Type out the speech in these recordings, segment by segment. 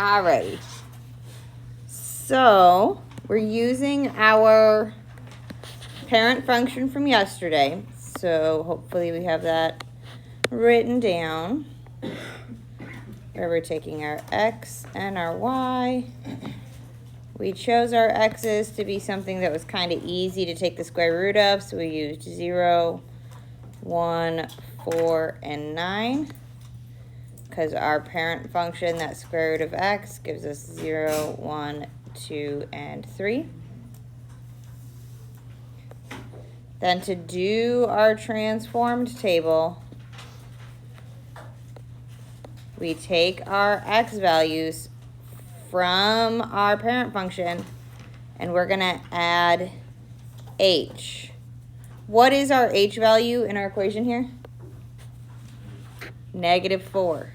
Alrighty. So we're using our parent function from yesterday. So hopefully we have that written down. Where we're taking our x and our y. We chose our x's to be something that was kind of easy to take the square root of. So we used 0, 1, 4, and 9. Because our parent function, that square root of x, gives us 0, 1, 2, and 3. Then to do our transformed table, we take our x values from our parent function, and we're going to add h. What is our h value in our equation here? -4.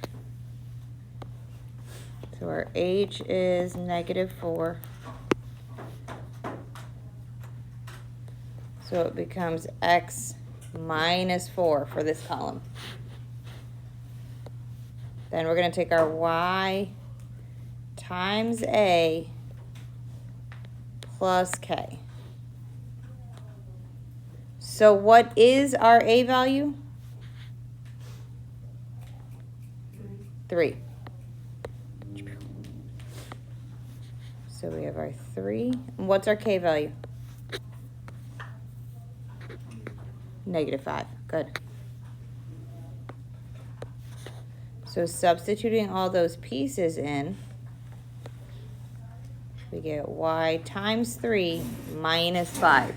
So our h is -4. So it becomes x minus 4 for this column. Then we're going to take our y times a plus k. So what is our a value? 3. So we have our 3. And what's our k value? -5. Good. So substituting all those pieces in, we get y times 3 minus 5.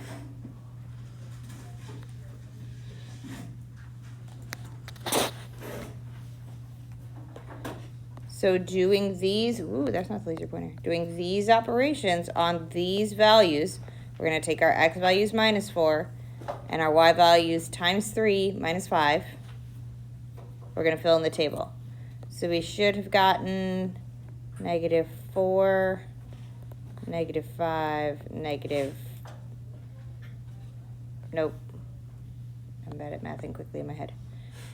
So doing these, that's not the laser pointer. Doing these operations on these values, we're going to take our x values minus 4 and our y values times 3 minus 5. We're going to fill in the table. So we should have gotten -4, -5, nope. I'm bad at mathing quickly in my head.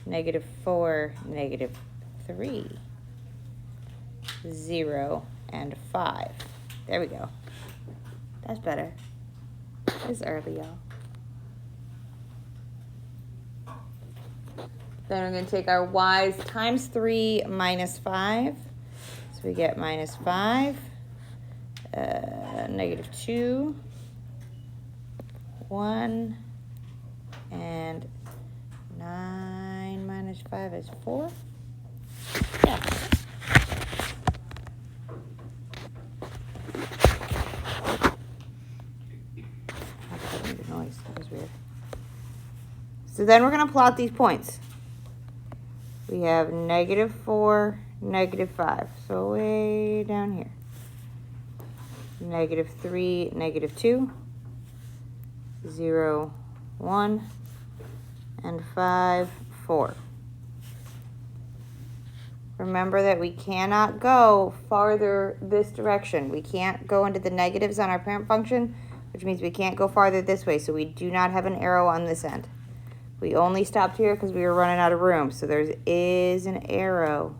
-4, -3. 0, and 5. There we go. That's better. It's early, y'all. Then we're going to take our y's times 3 minus 5. So we get -5, -2, 1, and 9 minus 5 is 4. Yeah. Noise. That was weird. So then we're going to plot these points. We have -4, -5. So way down here. -3, -2, 0, 1, and 5, 4. Remember that we cannot go farther this direction. We can't go into the negatives on our parent function, which means we can't go farther this way, so we do not have an arrow on this end. We only stopped here because we were running out of room, so there is an arrow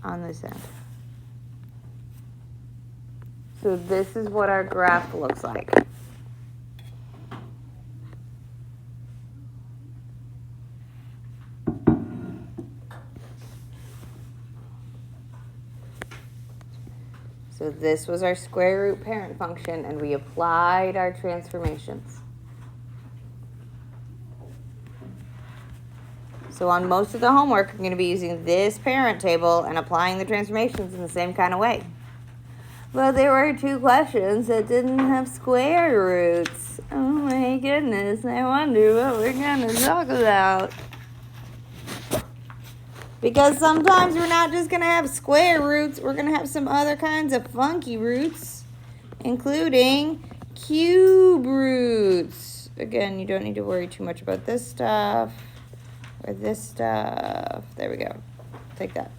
on this end. So this is what our graph looks like. So this was our square root parent function, and we applied our transformations. So on most of the homework, I'm going to be using this parent table and applying the transformations in the same kind of way. But there were 2 questions that didn't have square roots. Oh my goodness, I wonder what we're going to talk about. Because sometimes we're not just going to have square roots, we're going to have some other kinds of funky roots, including cube roots. Again, you don't need to worry too much about this stuff or this stuff. There we go. Take that.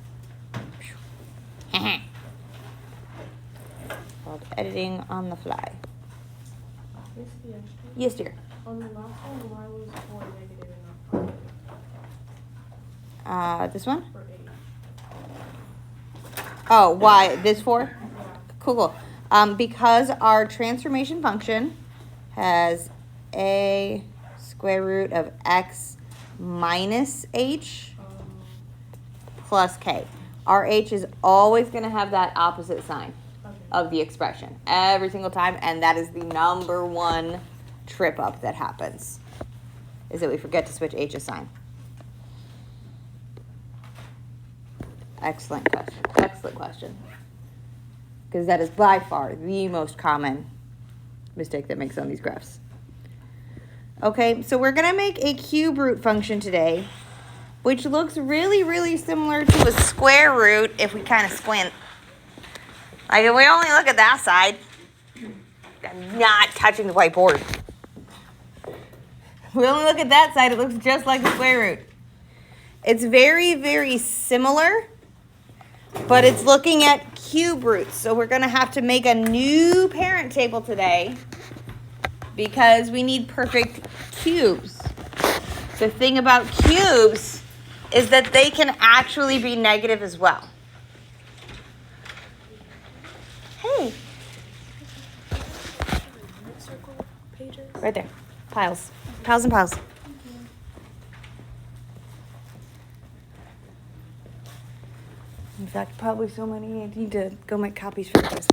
Called editing on the fly. Yes, dear. On the last one, why was 4 negative and not 5? This one? For 8. Oh, why? This 4? Yeah. Cool. Because our transformation function has a square root of x minus h plus k. Our h is always going to have that opposite sign Okay. of the expression every single time, and that is the number one trip up that happens, is that we forget to switch h's sign. Excellent question. Excellent question. Because that is by far the most common mistake that makes on these graphs. Okay, so we're going to make a cube root function today, which looks really, really similar to a square root if we kind of squint. Like if we only look at that side, I'm not touching the whiteboard. If we only look at that side, it looks just like a square root. It's very, very similar, but it's looking at cube roots. So we're going to have to make a new parent table today because we need perfect cubes. The thing about cubes is that they can actually be negative as well. Hey. Circle pages. Right there. Piles. Piles and piles. In fact, probably so many, I need to go make copies for you guys.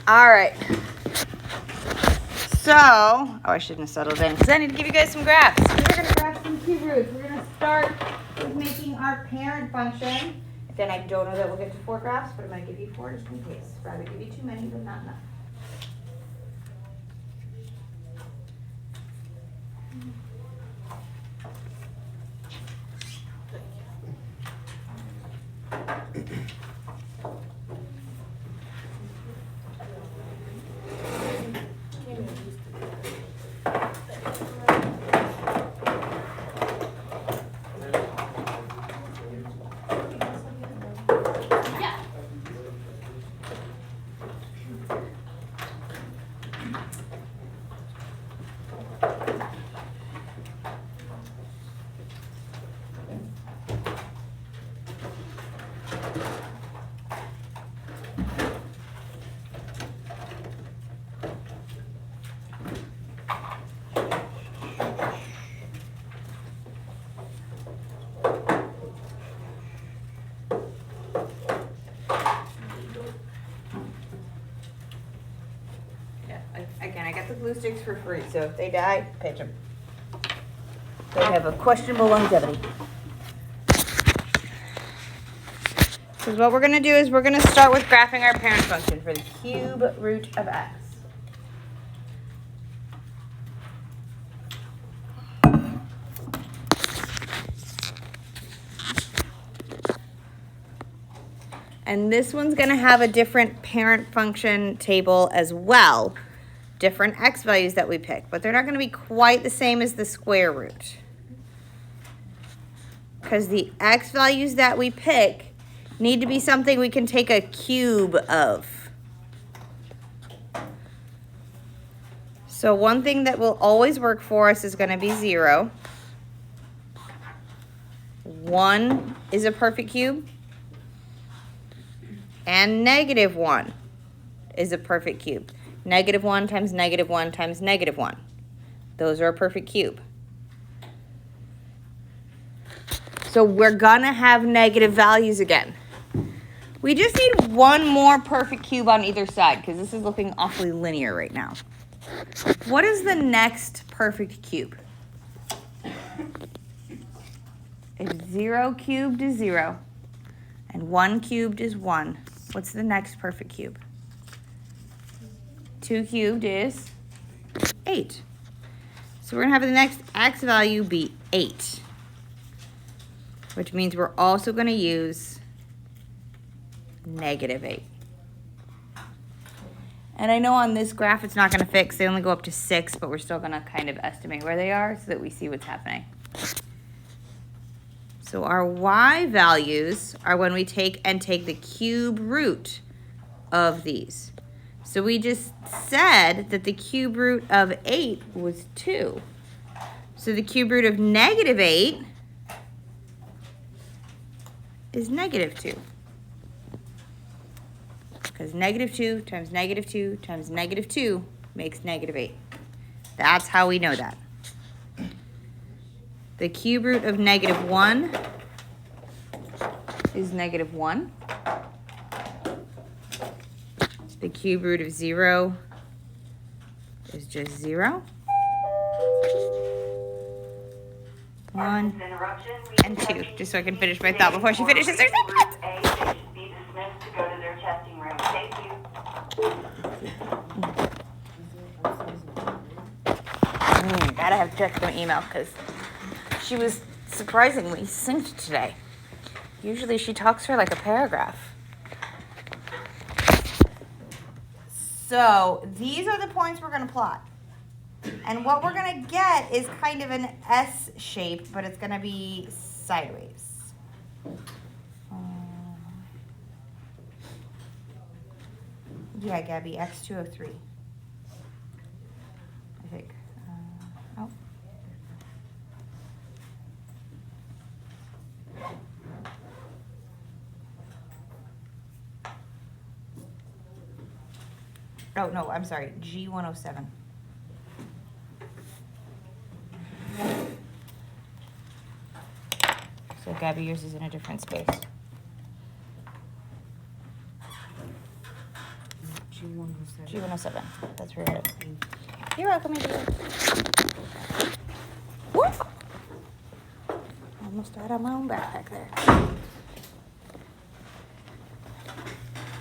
All right. So, I shouldn't have settled in because I need to give you guys some graphs. We're going to graph some cube roots. We're going to start with making our parent function. Then I don't know that we'll get to 4 graphs, but I'm going to give you 4 just in case. Rather give you too many than not enough. Again, I got the glue sticks for free, so if they die, pitch them. They have a questionable longevity. Because what we're going to do is we're going to start with graphing our parent function for the cube root of x. And this one's going to have a different parent function table as well. Different x values that we pick, but they're not going to be quite the same as the square root. Because the x values that we pick need to be something we can take a cube of. So one thing that will always work for us is going to be 0. 1 is a perfect cube. And -1 is a perfect cube. -1 times -1 times -1. Those are a perfect cube. So we're gonna have negative values again. We just need one more perfect cube on either side because this is looking awfully linear right now. What is the next perfect cube? If 0 cubed is 0 and 1 cubed is 1, what's the next perfect cube? 2 cubed is 8. So we're going to have the next x value be 8, which means we're also going to use -8. And I know on this graph it's not going to fix. They only go up to 6, but we're still going to kind of estimate where they are so that we see what's happening. So our y values are when we take the cube root of these. So we just said that the cube root of 8 was 2. So the cube root of -8 is -2. Because -2 times -2 times -2 makes -8. That's how we know that. The cube root of -1 is -1. The cube root of 0 is just 0. 1 and 2, just so I can finish my thought before she finishes her sentence. Gotta have to check my email because she was surprisingly synced today. Usually she talks for like a paragraph. So these are the points we're going to plot. And what we're going to get is kind of an S shape, but it's going to be sideways. Yeah, Gabby, X203. I think. Oh. Oh, no, I'm sorry. G107. So Gabby, yours is in a different space. G107. That's where it is. You're welcome, my dear. Whoop! Almost out of my own backpack there.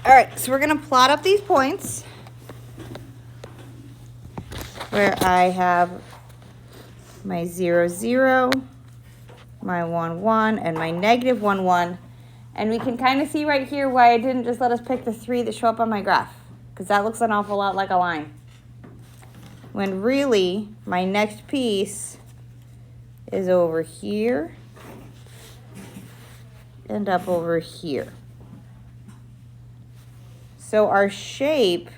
All right, so we're going to plot up these points where I have my 0, 0, my 1, 1, and my -1, 1. And we can kind of see right here why I didn't just let us pick the 3 that show up on my graph, because that looks an awful lot like a line. When really, my next piece is over here and up over here. So our shape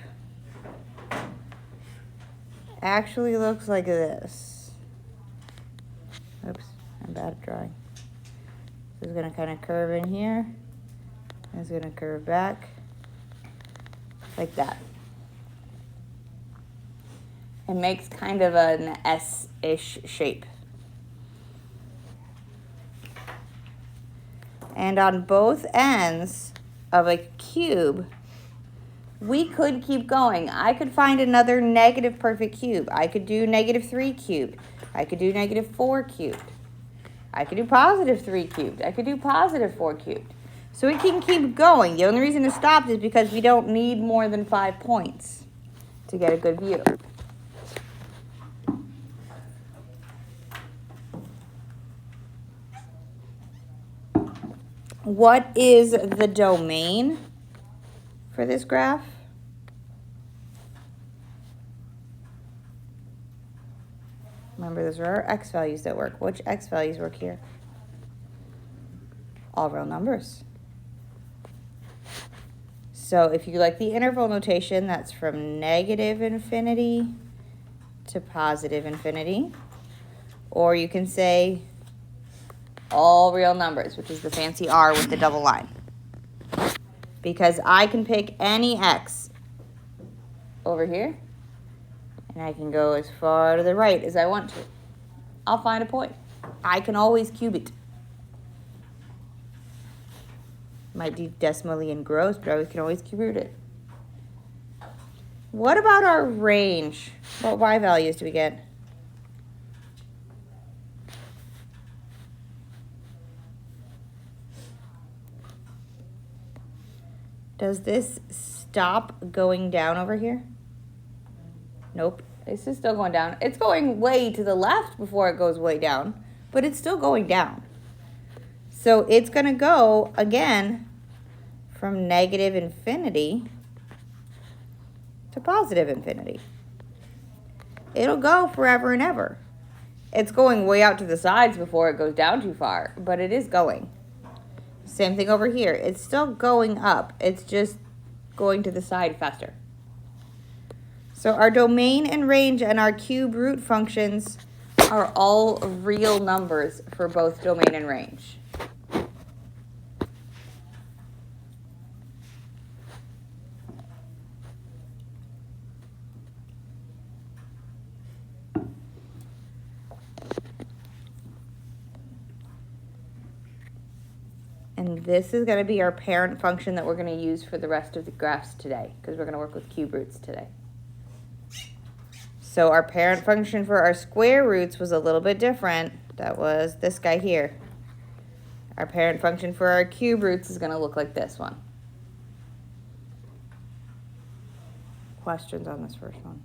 actually looks like this. Oops, I'm bad at drawing. So it's going to kind of curve in here. And it's going to curve back like that. It makes kind of an S-ish shape. And on both ends of a cube, we could keep going. I could find another negative perfect cube. I could do -3 cubed. I could do -4 cubed. I could do +3 cubed. I could do +4 cubed. So we can keep going. The only reason to stop is because we don't need more than 5 points to get a good view. What is the domain for this graph? Remember, those are our x values that work. Which x values work here? All real numbers. So if you like the interval notation, that's from -infinity to +infinity. Or you can say all real numbers, which is the fancy R with the double line. Because I can pick any x over here, and I can go as far to the right as I want to. I'll find a point. I can always cube it. Might be decimally and gross, but I can always cube root it. What about our range? What y values do we get? Does this stop going down over here? Nope. This is still going down. It's going way to the left before it goes way down, but it's still going down. So it's going to go, again, from -infinity to +infinity. It'll go forever and ever. It's going way out to the sides before it goes down too far, but it is going. Same thing over here. It's still going up. It's just going to the side faster. So our domain and range and our cube root functions are all real numbers for both domain and range. this is going to be our parent function that we're going to use for the rest of the graphs today, because we're going to work with cube roots today. So our parent function for our square roots was a little bit different. That was this guy here. Our parent function for our cube roots is going to look like this one. Questions on this first one?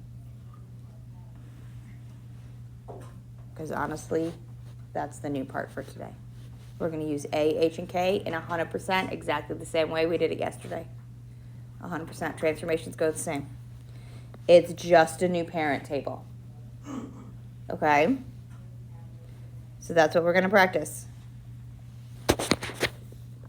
Because honestly, that's the new part for today. We're going to use A, H, and K in 100% exactly the same way we did it yesterday. 100% transformations go the same. It's just a new parent table. Okay? So that's what we're going to practice.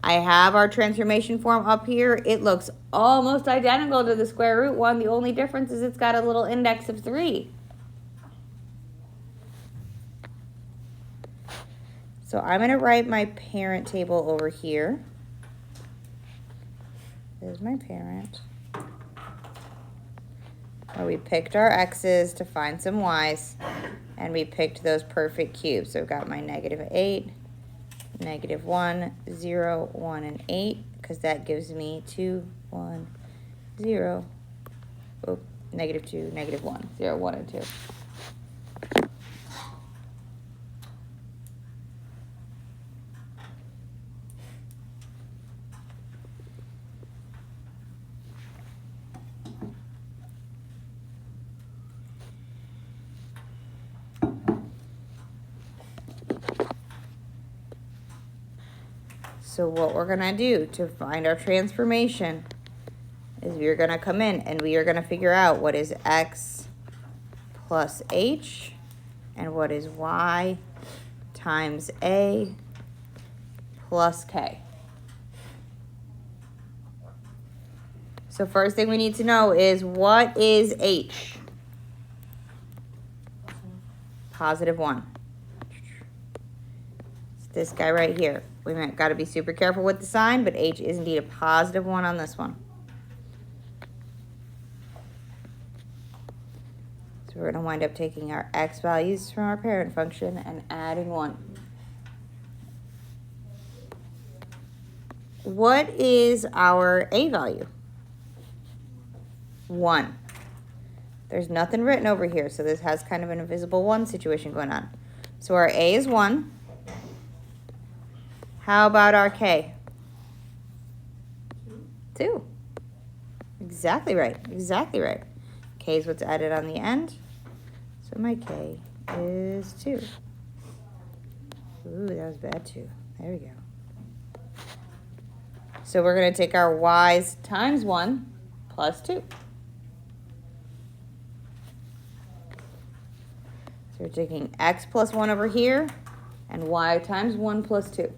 I have our transformation form up here. It looks almost identical to the square root one. The only difference is it's got a little index of 3. So I'm going to write my parent table over here. There's my parent. Where we picked our x's to find some y's, and we picked those perfect cubes. So I've got my -8, -1, 0, 1, and 8, because that gives me 2, 1, 0, oh, -2, -1, 0, 1, and 2. So what we're going to do to find our transformation is we're going to come in and we are going to figure out what is x plus h and what is y times a plus k. So first thing we need to know is, what is h? +1. It's this guy right here. We might got to be super careful with the sign, but h is indeed a +1 on this one. So we're going to wind up taking our x values from our parent function and adding 1. What is our a value? 1. There's nothing written over here, so this has kind of an invisible 1 situation going on. So our a is 1. How about our k? 2. Exactly right. Exactly right. K is what's added on the end. So my k is 2. Ooh, that was bad too. There we go. So we're going to take our y's times 1 plus 2. So we're taking x plus 1 over here and y times 1 plus 2.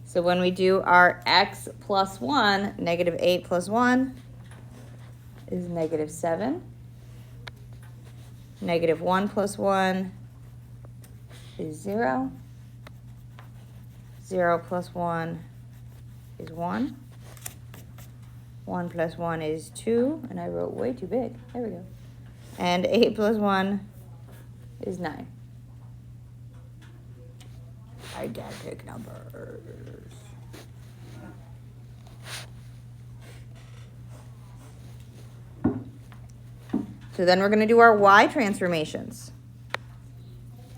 So when we do our x plus 1, -8 plus 1 is -7. -1 plus 1 is 0. 0 plus 1 is 1. 1 plus 1 is 2. And I wrote way too big. There we go. And 8 plus 1 is 9. I gotta pick numbers. So then we're going to do our y transformations.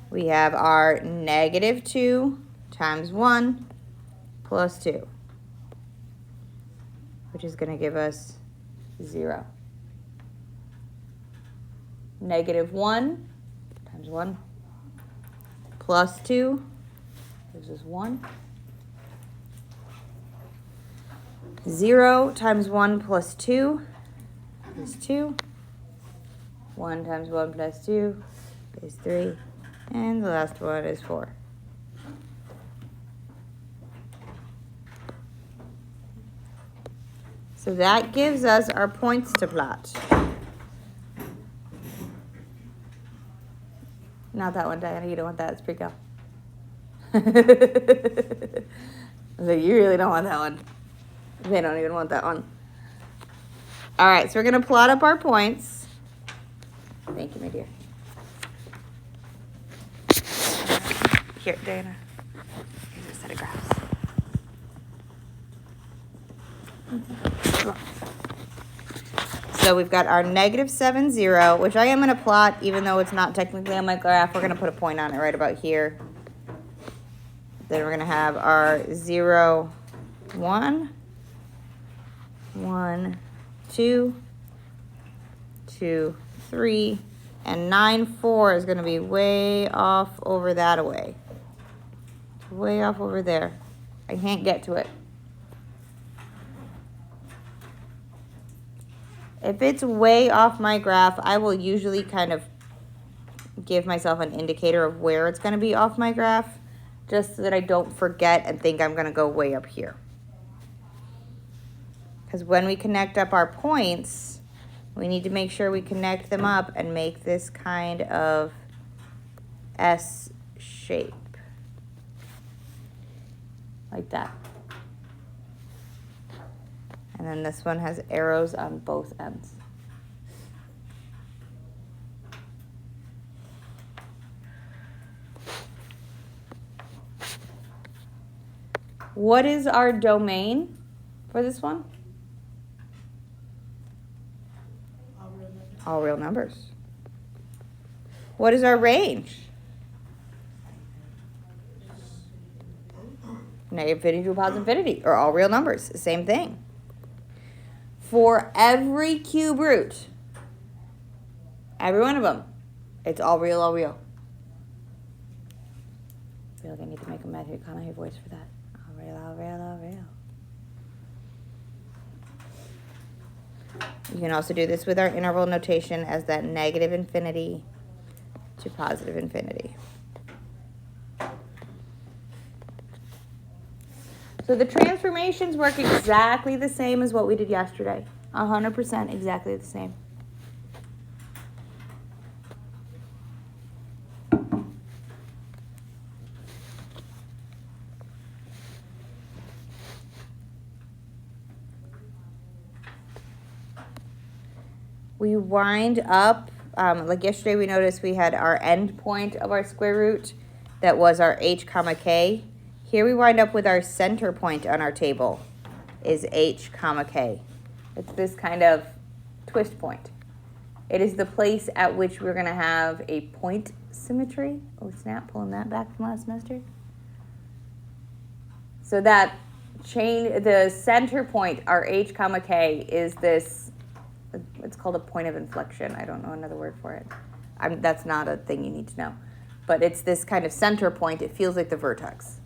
We have our -2 times 1 plus 2, which is going to give us 0. -1 times 1 plus 2 gives us 1. 0 times 1 plus 2 is 2. 1 times 1 plus 2 is 3. And the last one is 4. So that gives us our points to plot. Not that one, Diana. You don't want that. It's pre-cal. So you really don't want that one. They don't even want that one. All right, so we're going to plot up our points. Thank you, my dear. Here, Diana. at graphs. So we've got our negative 7, 0, which I am going to plot, even though it's not technically on my graph. We're going to put a point on it right about here. Then we're going to have our 0, 1, 1, 2, 2, 3, and 9, 4 is going to be way off over that away. Way off over there. I can't get to it. If it's way off my graph, I will usually kind of give myself an indicator of where it's going to be off my graph, just so that I don't forget and think I'm going to go way up here. Because when we connect up our points, we need to make sure we connect them up and make this kind of S shape. Like that. And then this one has arrows on both ends. What is our domain for this one? All real numbers. What is our range? Negative infinity to positive infinity, or all real numbers, same thing. For every cube root, every one of them, it's all real, all real. I feel like I need to make a Matthew McConaughey voice for that. All real, all real, all real. You can also do this with our interval notation as that negative infinity to positive infinity. So the transformations work exactly the same as what we did yesterday. 100% exactly the same. We wind up, like yesterday we noticed we had our end point of our square root that was our h comma k. Here we wind up with our center point on our table is h comma k. It's this kind of twist point. It is the place at which we're going to have a point symmetry. Oh snap, pulling that back from last semester. So that chain, the center point, our h comma k, is this, it's called a point of inflection. I don't know another word for it. That's not a thing you need to know. But it's this kind of center point. It feels like the vertex.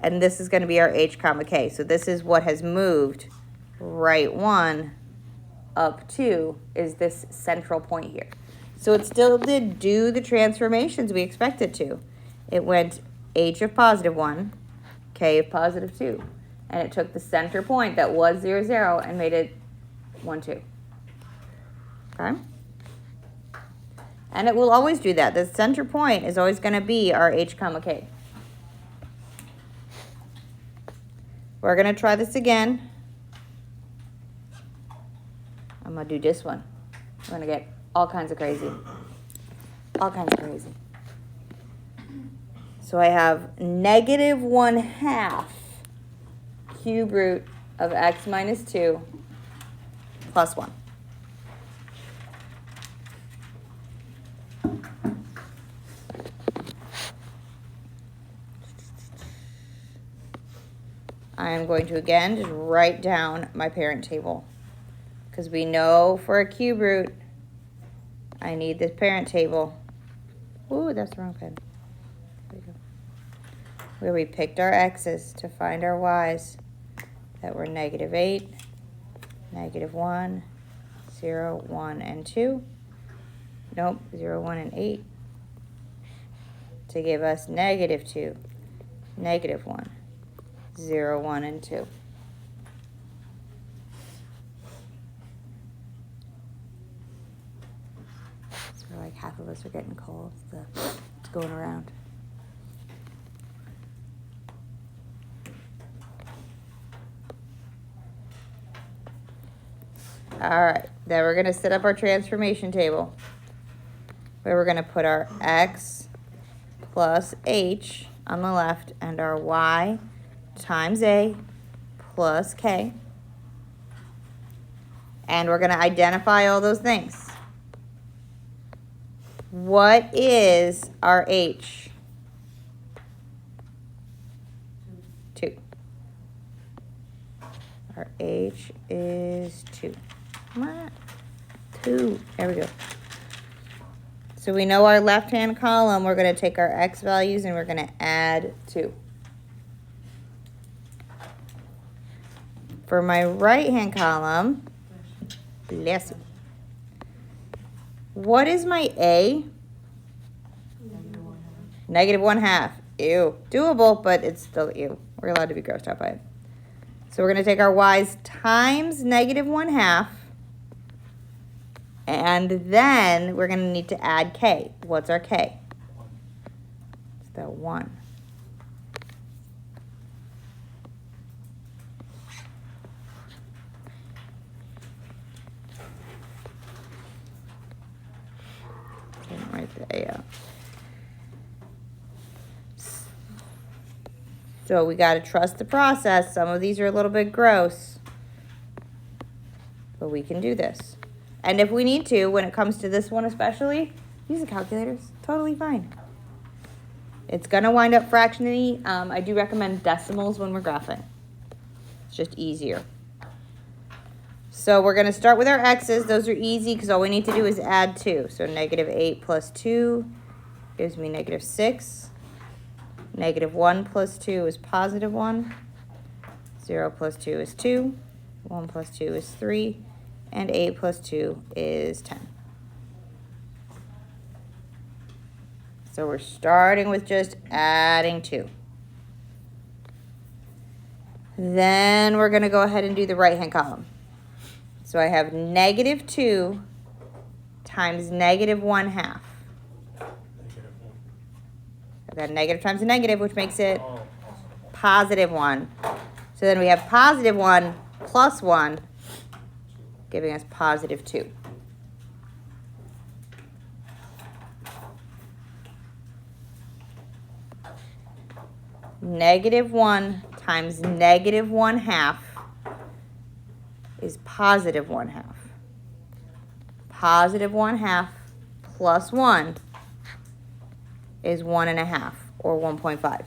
And this is going to be our h comma k. So this is what has moved right 1 up 2 is this central point here. So it still did do the transformations we expected to. It went h of positive 1, k of positive 2. And it took the center point that was 0, 0 and made it 1, 2. Okay? And it will always do that. The center point is always going to be our h comma k. We're going to try this again. I'm going to do this one. I'm going to get all kinds of crazy. All kinds of crazy. So I have negative 1/2 cube root of x minus 2 plus 1. I am going to, again, just write down my parent table. Because we know for a cube root, I need this parent table. Ooh, that's the wrong pen. There we go. Where we picked our x's to find our y's that were negative 8, negative 1, 0, 1, and 2. Nope, 0, 1, and 8. To give us negative 2, negative 1. 0, 1, and 2. So like half of us are getting cold. It's going around. All right, then we're going to set up our transformation table where we're going to put our x plus h on the left and our y times a plus k. And we're going to identify all those things. What is our h? 2. Our h is 2. Come on. 2. There we go. So we know our left-hand column, we're going to take our x values and we're going to add 2. For my right-hand column, bless you. What is my a? Negative 1/2. Ew. Doable, but it's still ew. We're allowed to be grossed out by it. So we're going to take our y's times negative 1/2. And then we're going to need to add k. What's our k? It's the 1. Didn't write the a out. So we got to trust the process. Some of these are a little bit gross, but we can do this. And if we need to, when it comes to this one especially, use the calculators. Totally fine. It's going to wind up fractionally. I do recommend decimals when we're graphing. It's just easier. So we're going to start with our x's. Those are easy because all we need to do is add 2. So negative 8 plus 2 gives me negative 6. Negative 1 plus 2 is positive 1. 0 plus 2 is 2. 1 plus 2 is 3. And 8 plus 2 is 10. So we're starting with just adding 2. Then we're going to go ahead and do the right-hand column. So I have negative 2 times negative 1/2. I've got negative times a negative, which makes it positive 1. So then we have positive 1 plus 1, giving us positive 2. Negative 1 times negative 1/2 is positive 1/2. Positive 1/2 plus 1 is 1.5, or 1.5.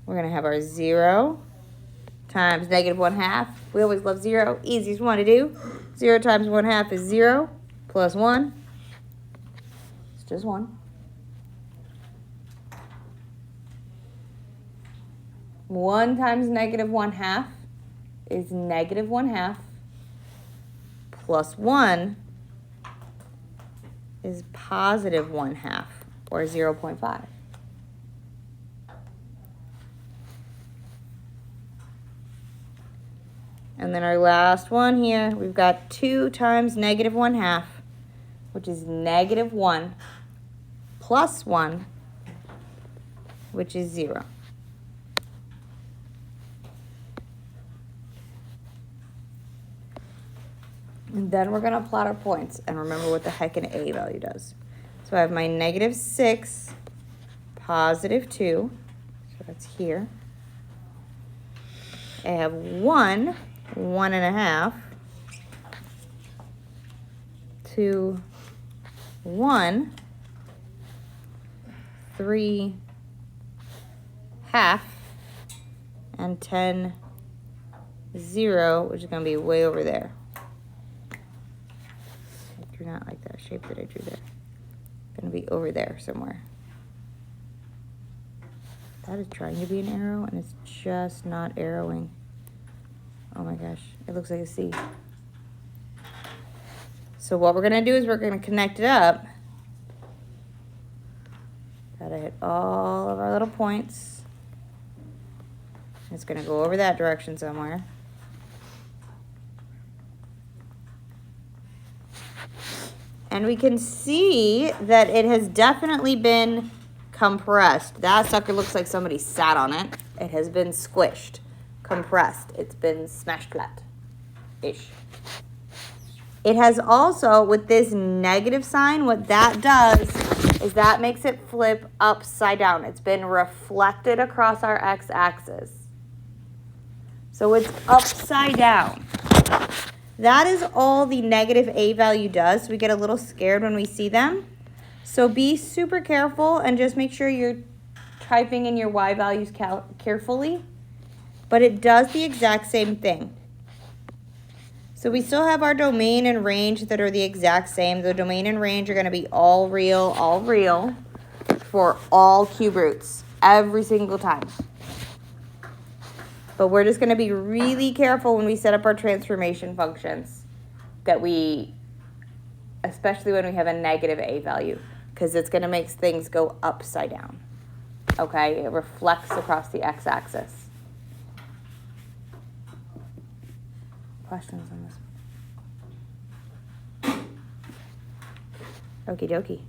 We're going to have our 0 times negative 1/2. We always love 0. Easiest one to do. 0 times 1/2 is 0 plus 1. It's just 1. 1 times negative 1/2 is negative 1/2 plus 1 is positive 1/2, or 0.5. And then our last one here, we've got 2 times negative 1/2, which is negative 1 plus 1, which is 0. And then we're going to plot our points and remember what the heck an a value does. So I have my negative 6, positive 2, so that's here. I have 1, 1.5, 2, 1, 3, half, and 10, 0, which is going to be way over there. I do not like that shape that I drew there. It's going to be over there somewhere. That is trying to be an arrow, and it's just not arrowing. Oh my gosh, it looks like a C. So what we're going to do is we're going to connect it up. Gotta hit all of our little points. It's going to go over that direction somewhere. And we can see that it has definitely been compressed. That sucker looks like somebody sat on it. It has been squished. compressed. It's been smashed flat-ish. It has also, with this negative sign, what that does is that makes it flip upside down. It's been reflected across our x-axis. So it's upside down. That is all the negative a value does. So we get a little scared when we see them. So be super careful and just make sure you're typing in your y values carefully. But it does the exact same thing. So we still have our domain and range that are the exact same. The domain and range are going to be all real for all cube roots every single time. But we're just going to be really careful when we set up our transformation functions that we, especially when we have a negative a value, because it's going to make things go upside down. Okay, it reflects across the x-axis. Questions on this one? Okie dokie.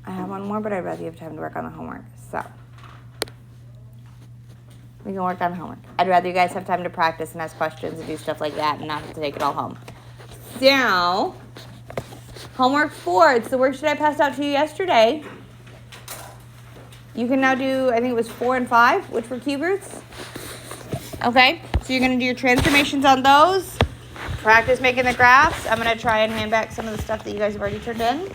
I have one more, but I'd rather you have time to work on the homework. So we can work on homework. I'd rather you guys have time to practice and ask questions and do stuff like that and not have to take it all home. So, homework 4. It's the worksheet I passed out to you yesterday. You can now do, I think it was 4 and 5, which were cube roots. Okay, so you're going to do your transformations on those. Practice making the graphs. I'm going to try and hand back some of the stuff that you guys have already turned in.